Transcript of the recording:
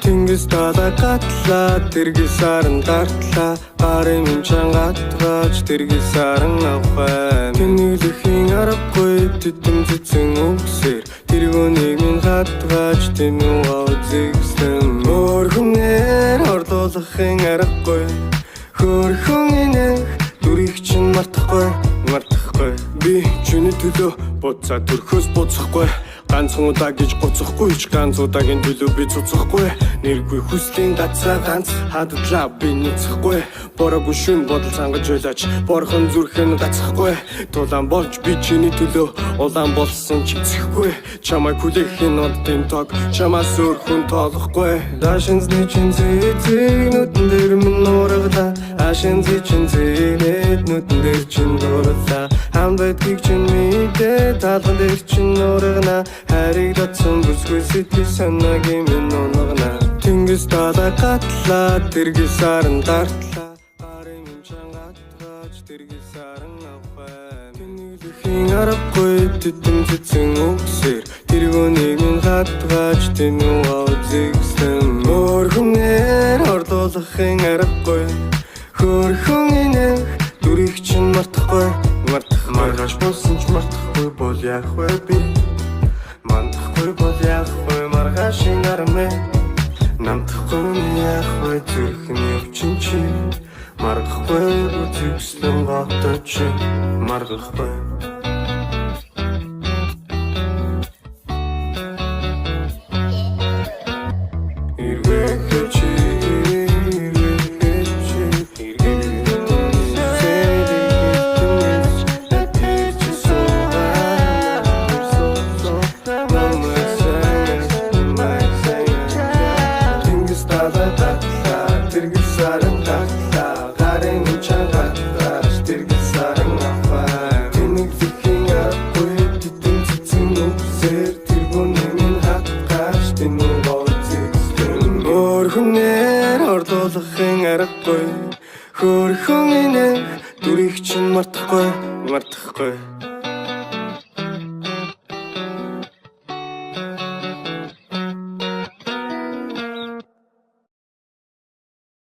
Тэнгис далай гатлаа тэргis саран дартлаа гарын минь чангатгаач тэргис саран авах тэнүүлэхийн аргагүй тэдэм цэцэн үгсээр тэргүүнийг минь хатгаач тэнүүгээ үзэгсэн өөр хүнээр орлуулахын аргагүй хөөрхөн инэх дүрийг чинь мартахгүй би чиний төлөө буцаа төрхөөс буцахгүй ганцхан удаа гэж гоцохгүй ч ганц удаагийн төлөө би цуцахгүй нэргүй хүслийн гацаа ганц хадлаа би нэцэхгүй бороогүй шин бодол сангаж байлаач борхон зүрхэн гацхгүй тулаан болж би чиний төлөө улаан болсон ч эцэхгүй чамай хүлээхийн оддын тог чамаас өөр хүн тоолохгүй дашинзны чин зэцэг нүдэн дээр минь нуургалаа ашинзны чин зэрэд нүдэн дээр чин дурлаа хамбайтгийг чин мэдээ талхан дээр чин нуургана хариг датсан бүсгүй сэтгэл санаагийн минь нуургана тэнгис далай гатлаа тэргис саран дартлаа гарын минь чангатгаач тэргис саран авах тэнүүлэхийн аргагүй тэдэм цэцэн үгсээр тэргүүнийг минь хатгаач тэнүүгээ үзэгсэн өөр хүнээр орлуулахын аргагүй хөөрхөн инэх дүрийг чинь мартахгүй маргаж болсон ч мартахгүй бол яах вэ би мандахгүй бол яах вэ маргашин армэ намтахгүй яах вэ зүрхний өвчин чи маргахгүй үзэгслэн готоо чи маргахгүй хөөрхөн инэх дүрийг чинь мартахгүй